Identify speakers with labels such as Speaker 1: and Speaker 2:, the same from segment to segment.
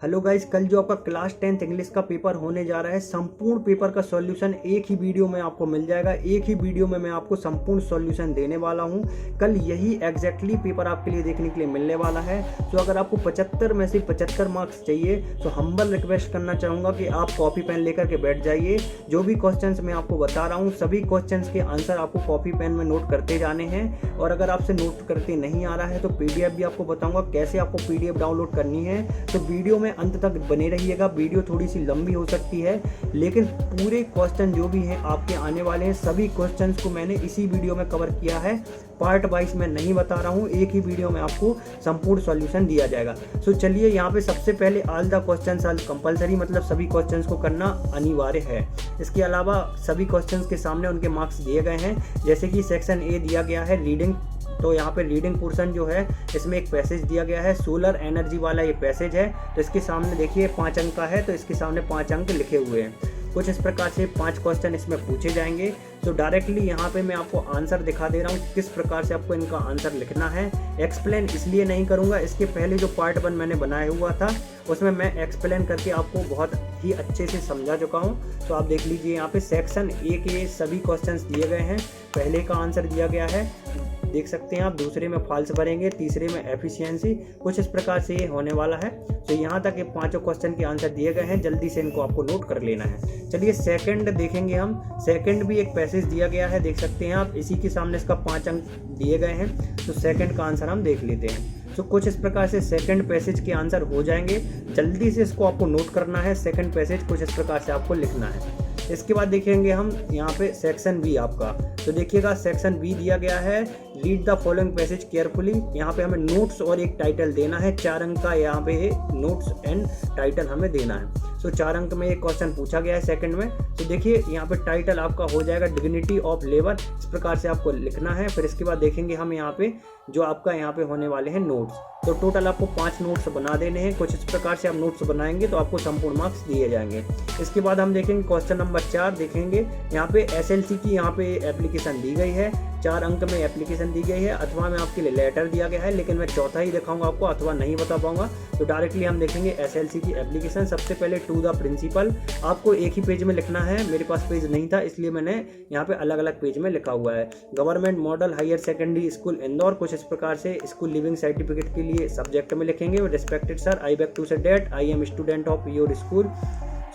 Speaker 1: Hello guys, कल जो आपका क्लास 10th इंग्लिश का पेपर होने जा रहा है, संपूर्ण पेपर का सॉल्यूशन एक ही वीडियो में आपको मिल जाएगा। एक ही वीडियो में मैं आपको संपूर्ण सॉल्यूशन देने वाला हूं। कल यही एग्जैक्टली पेपर आपके लिए देखने के लिए मिलने वाला है। तो अगर आपको 75 में से 75 मार्क्स चाहिए तो हम्बल रिक्वेस्ट करना चाहूँगा कि आप कॉपी पेन लेकर के बैठ जाइए। जो भी क्वेश्चंस मैं आपको बता रहा हूँ, सभी क्वेश्चंस के आंसर आपको कॉपी पेन में नोट करते जाने हैं। और अगर आपसे नोट करते नहीं आ रहा है तो PDF भी आपको बताऊँगा कैसे आपको PDF डाउनलोड करनी है। तो वीडियो में अंत तक बने रहिएगा। वीडियो थोड़ी सी लंबी हो सकती है, लेकिन पूरे क्वेश्चन जो भी हैं आपके आने वाले हैं, सभी क्वेश्चंस को मैंने इसी वीडियो में कवर किया है। पार्ट वाइज मैं नहीं बता रहा हूँ, एक ही वीडियो में आपको संपूर्ण सॉल्यूशन दिया जाएगा। सो चलिए, यहाँ पे सबसे पहले all the questions are compulsory, मतलब सभी क्वेश्चंस को करना अनिवार्य है। इसके अलावा सभी क्वेश्चंस के सामने उनके मार्क्स दिए गए हैं। जैसे कि सेक्शन ए दिया गया है रीडिंग, तो यहाँ पे रीडिंग पोर्शन जो है इसमें एक पैसेज दिया गया है, सोलर एनर्जी वाला ये पैसेज है। तो इसके सामने देखिए 5 अंक का है, तो इसके सामने 5 अंक लिखे हुए हैं। कुछ इस प्रकार से 5 क्वेश्चन इसमें पूछे जाएंगे। तो डायरेक्टली यहाँ पे मैं आपको आंसर दिखा दे रहा हूँ किस प्रकार से आपको इनका आंसर लिखना है। एक्सप्लेन इसलिए नहीं करूँगा, इसके पहले जो पार्ट 1 मैंने बनाया हुआ था उसमें मैं एक्सप्लेन करके आपको बहुत ही अच्छे से समझा चुका हूँ। तो आप देख लीजिए, यहाँ पे सेक्शन ए के सभी क्वेश्चंस दिए गए हैं। पहले का आंसर दिया गया है, देख सकते हैं आप। दूसरे में फॉल्स भरेंगे, तीसरे में एफिशिएंसी। कुछ इस प्रकार से ये होने वाला है। तो यहाँ तक ये 5 क्वेश्चन के आंसर दिए गए हैं, जल्दी से इनको आपको नोट कर लेना है। चलिए सेकंड देखेंगे हम। सेकंड भी एक पैसेज दिया गया है, देख सकते हैं आप। इसी के सामने इसका 5 अंक दिए गए हैं। तो सेकंड का आंसर हम देख लेते हैं। तो कुछ इस प्रकार से सेकंड पैसेज के आंसर हो जाएंगे। जल्दी से इसको आपको नोट करना है। सेकंड पैसेज कुछ इस प्रकार से आपको लिखना है। इसके बाद देखेंगे हम यहाँ पे सेक्शन बी आपका। तो देखिएगा, सेक्शन बी दिया गया है, read the following passage carefully. यहाँ पे हमें नोट्स और एक टाइटल देना है। 4 अंक का यहाँ पे नोट्स एंड टाइटल हमें देना है। तो 4 अंक में एक क्वेश्चन पूछा गया है सेकंड में। तो देखिए, यहाँ पे टाइटल आपका हो जाएगा डिग्निटी ऑफ लेबर। इस प्रकार से आपको लिखना है। फिर इसके बाद देखेंगे हम यहाँ पे जो आपका यहाँ पे होने वाले हैं नोट्स। तो टोटल आपको 5 नोट्स बना देने हैं। कुछ इस प्रकार से आप नोट्स बनाएंगे तो आपको संपूर्ण मार्क्स दिए जाएंगे। इसके बाद हम देखेंगे क्वेश्चन नंबर 4। देखेंगे यहाँ पे SLC की यहाँ पे एप्लीकेशन दी गई है। 4 अंक में एप्लीकेशन दी गई है। अथवा में आपके लिए लेटर दिया गया है, लेकिन मैं चौथा ही दिखाऊंगा आपको, अथवा नहीं बता पाऊंगा। तो डायरेक्टली हम देखेंगे SLC की एप्लीकेशन। सबसे पहले टू द प्रिंसिपल आपको एक ही पेज में लिखना है। मेरे पास पेज नहीं था, इसलिए मैंने यहाँ पे अलग अलग पेज में लिखा हुआ है। Government model higher secondary school Indore, कुछ इस प्रकार से स्कूल लिविंग सर्टिफिकेट के लिए सब्जेक्ट में लिखेंगे, respected sir, I beg to say that, I am student of your school.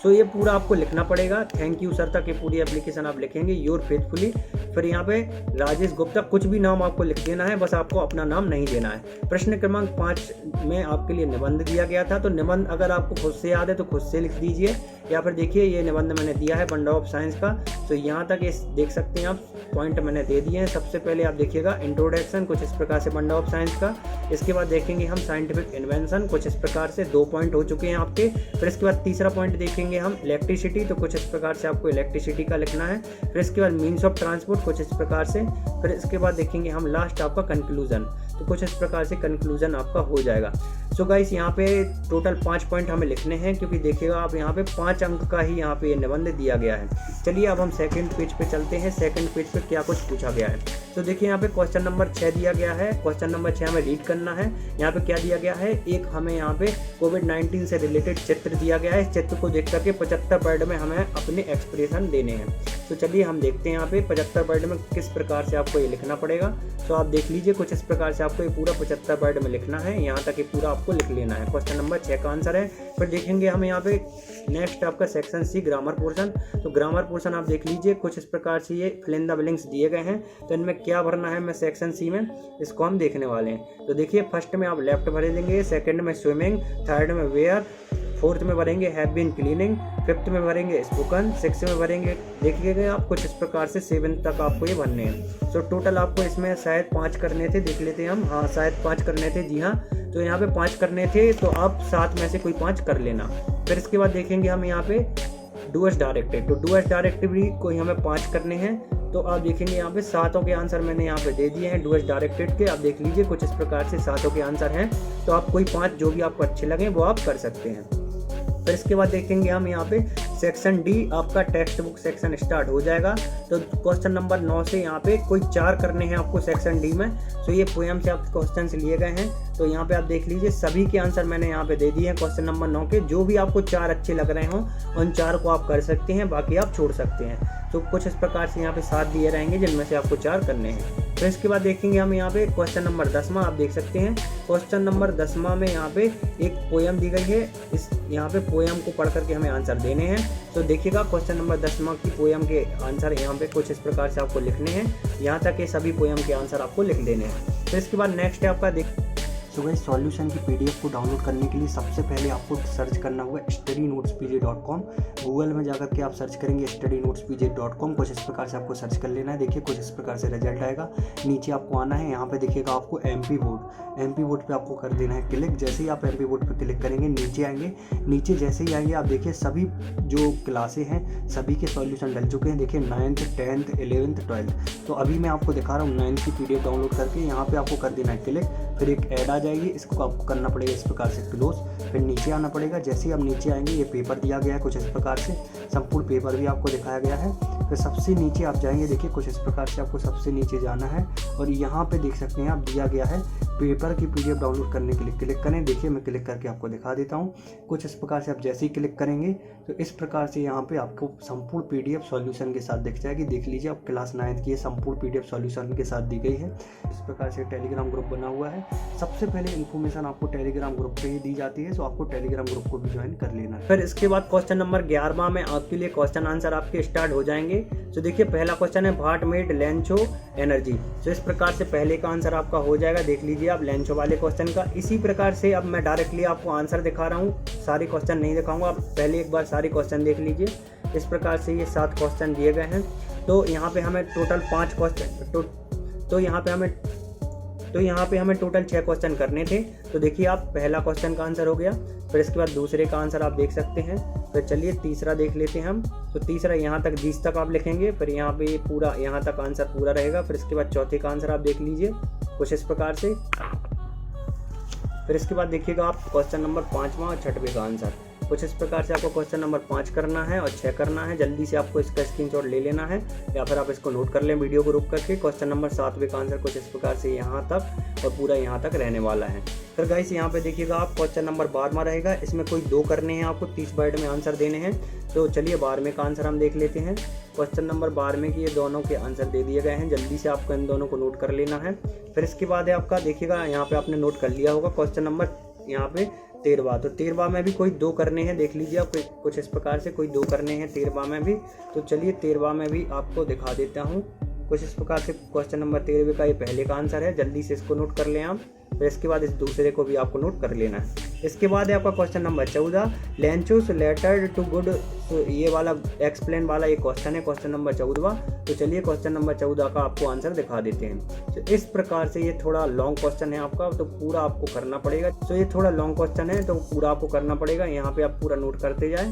Speaker 1: So ये पूरा आपको लिखना पड़ेगा। थैंक यू सर तक ये पूरी एप्लीकेशन आप लिखेंगे, योर फेथफुली। फिर यहाँ पे राजेश गुप्ता, कुछ भी नाम आपको लिख देना है, बस आपको अपना नाम नहीं देना है। प्रश्न क्रमांक 5 में आपके लिए निबंध दिया गया था। तो निबंध अगर आपको खुद से याद है तो खुद से लिख दीजिए, या फिर देखिए ये निबंध मैंने दिया है बंडा ऑफ साइंस का। तो यहाँ तक ये देख सकते हैं आप, पॉइंट मैंने दे दिए हैं। सबसे पहले आप देखिएगा इंट्रोडक्शन, कुछ इस प्रकार से बंडा ऑफ साइंस का। इसके बाद देखेंगे हम साइंटिफिक इन्वेंशन, कुछ इस प्रकार से 2 पॉइंट हो चुके हैं आपके। फिर इसके बाद तीसरा पॉइंट देखेंगे हम इलेक्ट्रिसिटी, तो कुछ इस प्रकार से आपको इलेक्ट्रिसिटी का लिखना है। फिर इसके बाद मीन्स ऑफ ट्रांसपोर्ट, कुछ इस प्रकार से। फिर इसके बाद देखेंगे हम लास्ट आपका कंक्लूजन, तो कुछ इस प्रकार से कंक्लूजन आपका हो जाएगा। सो गाइस, यहाँ पे टोटल 5 पॉइंट हमें लिखने हैं, क्योंकि देखिएगा आप यहाँ पे 5 अंक का ही यहाँ पे निबंध दिया गया है। चलिए अब हम सेकंड पेज पे चलते हैं। सेकंड पेज पे क्या कुछ पूछा गया है। तो देखिए यहाँ पे क्वेश्चन नंबर 6 दिया गया है। क्वेश्चन नंबर 6 हमें रीड करना है। यहाँ पे क्या दिया गया है, एक हमें यहाँ पे कोविड-19 से रिलेटेड चित्र दिया गया है। इस चित्र को देख करके 75 वर्ड में हमें अपने एक्सप्रेशन देने हैं। तो चलिए हम देखते हैं यहाँ पे 75 वर्ड में किस प्रकार से आपको ये लिखना पड़ेगा। तो आप देख लीजिए, कुछ इस प्रकार से आपको ये पूरा 75 वर्ड में लिखना है। यहाँ तक ये पूरा आपको लिख लेना है। क्वेश्चन नंबर 6 का आंसर है। फिर देखेंगे हम यहाँ पे नेक्स्ट आपका सेक्शन सी, ग्रामर पोर्शन। तो ग्रामर पोर्शन आप देख लीजिए, कुछ इस प्रकार से ये फिल इन द ब्लैंक्स दिए गए हैं। तो इनमें क्या भरना है मैं सेक्शन सी में, इसको हम देखने वाले हैं। तो देखिए, फर्स्ट में आप लेफ्ट भरे देंगे, सेकंड में स्विमिंग, थर्ड में वेयर, फोर्थ में भरेंगे हैव बीन क्लीनिंग, फिफ्थ में भरेंगे स्पोकन, सिक्स में भरेंगे, देखिएगा आप कुछ इस प्रकार से 7 तक आपको ये भरने हैं। तो टोटल आपको इसमें शायद 5 करने थे, देख लेते हैं हम। हाँ, शायद 5 करने थे, जी हाँ। तो यहाँ पे 5 करने थे, तो आप 7 में से कोई 5 कर लेना। फिर इसके बाद देखेंगे हम यहाँ पे डू एज डायरेक्टेड। तो डू एज डायरेक्टेड भी कोई हमें 5 करने हैं। तो आप देखेंगे यहाँ पे 7 के आंसर मैंने यहाँ पे दे दिए हैं डू एज डायरेक्टेड के। आप देख लीजिए, कुछ इस प्रकार से 7 के आंसर हैं। तो आप कोई 5 जो भी आपको अच्छे लगे वो आप कर सकते हैं। फिर इसके बाद देखेंगे हम यहाँ पे सेक्शन डी, आपका टेक्स्ट बुक सेक्शन स्टार्ट हो जाएगा। तो क्वेश्चन नंबर 9 से यहाँ पे कोई 4 करने हैं आपको सेक्शन डी में। तो ये पोएम से आपके क्वेश्चन लिए गए हैं। तो यहाँ पे आप देख लीजिए सभी के आंसर मैंने यहाँ पे दे दिए हैं क्वेश्चन नंबर 9 के। जो भी आपको 4 अच्छे लग रहे हों उन 4 को आप कर सकते हैं, बाकी आप छोड़ सकते हैं। तो कुछ इस प्रकार से यहाँ पे 7 दिए रहेंगे जिनमें से आपको 4 करने हैं। फिर इसके बाद देखेंगे हम यहाँ पे क्वेश्चन नंबर 10वां। आप देख सकते हैं क्वेश्चन नंबर 10वां में यहाँ पे एक पोयम दी गई है। इस यहाँ पे पोयम को पढ़ करके हमें आंसर देने हैं। तो देखिएगा क्वेश्चन नंबर 10वां की पोयम के आंसर यहाँ पे कुछ इस प्रकार से आपको लिखने हैं। यहाँ तक ये सभी पोयम के आंसर आपको लिख देने हैं। फिर इसके बाद नेक्स्ट है आपका तो गाइस सॉल्यूशन की पीडीएफ को डाउनलोड करने के लिए सबसे पहले आपको सर्च करना होगा studynotespj.com। गूगल में जाकर के आप सर्च करेंगे studynotespj.com। कुछ इस प्रकार से आपको सर्च कर लेना है। देखिए कुछ इस प्रकार से रिजल्ट आएगा। नीचे आपको आना है, यहाँ पे देखिएगा आपको MP बोर्ड पे आपको कर देना है क्लिक। जैसे ही आप MP बोर्ड पे क्लिक करेंगे नीचे आएंगे। नीचे जैसे ही आएंगे आप देखिए सभी जो क्लासें हैं सभी के सॉल्यूशन डल चुके हैं। देखिए 9th 10th 11th 12th। तो अभी मैं आपको दिखा रहा हूँ 9th की पीडीएफ डाउनलोड करके। यहाँ पे आपको कर देना है क्लिक। फिर एक ऐड आ जाएगी, इसको आपको करना पड़ेगा इस प्रकार से क्लोज। फिर नीचे आना पड़ेगा। जैसे ही आप नीचे आएंगे ये पेपर दिया गया है कुछ इस प्रकार से, संपूर्ण पेपर भी आपको दिखाया गया है। फिर सबसे नीचे आप जाएंगे, देखिए कुछ इस प्रकार से आपको सबसे नीचे जाना है और यहाँ पे देख सकते हैं आप दिया गया है पेपर की पीडीएफ डाउनलोड करने के लिए क्लिक करें। देखिए मैं क्लिक करके आपको दिखा देता हूँ। कुछ इस प्रकार से आप जैसे ही क्लिक करेंगे तो इस प्रकार से यहाँ पे आपको संपूर्ण पीडीएफ सॉल्यूशन के साथ दिख जाएगी। देख लीजिए आप क्लास 9th की संपूर्ण पीडीएफ सॉल्यूशन के साथ दी गई है। इस प्रकार से टेलीग्राम ग्रुप बना हुआ है। सबसे पहले इन्फॉर्मेशन आपको टेलीग्राम ग्रुप पे ही दी जाती है, तो आपको टेलीग्राम ग्रुप को भी ज्वाइन कर लेना है। फिर इसके बाद क्वेश्चन नंबर 11वां में आपके लिए क्वेश्चन आंसर आपके स्टार्ट हो जाएंगे। तो देखिए पहला क्वेश्चन है व्हाट मेड लेंचो एनर्जी। तो इस प्रकार से पहले का आंसर आपका हो जाएगा। देख लीजिए आप लेंचो वाले क्वेश्चन का। इसी प्रकार से अब मैं डायरेक्टली आपको आंसर दिखा रहा हूँ, सारे क्वेश्चन नहीं दिखाऊंगा। आप पहले एक बार सारे क्वेश्चन देख लीजिए। इस प्रकार से ये 7 क्वेश्चन दिए गए हैं। तो यहाँ पे हमें टोटल 5 क्वेश्चन तो यहाँ पे हमें टोटल 6 क्वेश्चन करने थे। तो देखिए आप पहला क्वेश्चन का आंसर हो गया। फिर इसके बाद दूसरे का आंसर आप देख सकते हैं। फिर चलिए तीसरा देख लेते हैं हम। तो तीसरा यहाँ तक 20 तक आप लिखेंगे। फिर यहाँ पे पूरा यहाँ तक आंसर पूरा रहेगा। फिर इसके बाद चौथे का आंसर आप देख लीजिए कुछ इस प्रकार से। फिर इसके बाद देखिएगा आप क्वेश्चन नंबर 5वां और 6वें का आंसर कुछ इस प्रकार से आपको क्वेश्चन नंबर 5 करना है और 6 करना है। जल्दी से आपको इसका स्क्रीनशॉट ले लेना है या फिर आप इसको नोट कर लें वीडियो को रुक करके। क्वेश्चन नंबर 7वें का आंसर कुछ इस प्रकार से यहाँ तक और पूरा यहाँ तक रहने वाला है। फिर गाइस यहाँ पे देखिएगा आप क्वेश्चन नंबर 12वां रहेगा। इसमें कोई 2 करने हैं, आपको 30 वर्ड में आंसर देने हैं। तो चलिए 12वें का आंसर हम देख लेते हैं। क्वेश्चन नंबर 12वें के ये दोनों के आंसर दे दिए गए हैं। जल्दी से आपको इन दोनों को नोट कर लेना है। फिर इसके बाद है आपका देखिएगा यहाँ पे आपने नोट कर लिया होगा क्वेश्चन नंबर यहाँ पे 13वां। तो 13वां में भी कोई 2 करने हैं। देख लीजिए आप कुछ इस प्रकार से कोई 2 करने हैं 13वां में भी। तो चलिए 13वां में भी आपको दिखा देता हूँ। कुछ इस प्रकार से क्वेश्चन नंबर 13वें का ये पहले का आंसर है। जल्दी से इसको नोट कर लें आप। फिर इसके बाद इस दूसरे को भी आपको नोट कर लेना है। इसके बाद है आपका क्वेश्चन नंबर 14 लेंचोस लेटर टू गुड। तो ये वाला एक्सप्लेन वाला ये क्वेश्चन है, क्वेश्चन नंबर 14वां। तो चलिए क्वेश्चन नंबर 14 का आपको आंसर दिखा देते हैं। तो इस प्रकार से ये थोड़ा लॉन्ग क्वेश्चन है आपका, तो पूरा आपको करना पड़ेगा। तो ये थोड़ा लॉन्ग क्वेश्चन है तो पूरा आपको करना पड़ेगा। यहाँ पे आप पूरा नोट करते जाएं।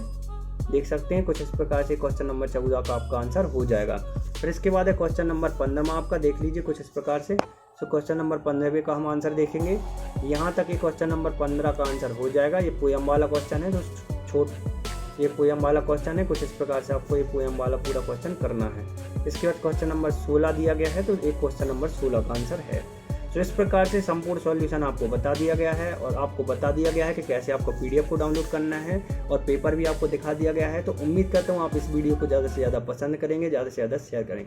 Speaker 1: देख सकते हैं कुछ इस प्रकार से क्वेश्चन नंबर 14 का आपका आंसर हो जाएगा। फिर इसके बाद है क्वेश्चन नंबर 15वां आपका। देख लीजिए कुछ इस प्रकार से। तो क्वेश्चन नंबर 15वें का हम आंसर देखेंगे। यहाँ तक ये क्वेश्चन नंबर 15 का आंसर हो जाएगा। ये पोयम वाला क्वेश्चन है, तो ये पोयम वाला क्वेश्चन है। कुछ इस प्रकार से आपको ये पोयम वाला पूरा क्वेश्चन करना है। इसके बाद क्वेश्चन नंबर 16 दिया गया है, तो एक क्वेश्चन नंबर 16 का आंसर है। तो इस प्रकार से संपूर्ण सॉल्यूशन आपको बता दिया गया है और आपको बता दिया गया है कि कैसे आपको पीडीएफ को डाउनलोड करना है और पेपर भी आपको दिखा दिया गया है। तो उम्मीद करता हूँ आप इस वीडियो को ज़्यादा से ज़्यादा पसंद करेंगे, ज़्यादा से ज़्यादा शेयर करेंगे।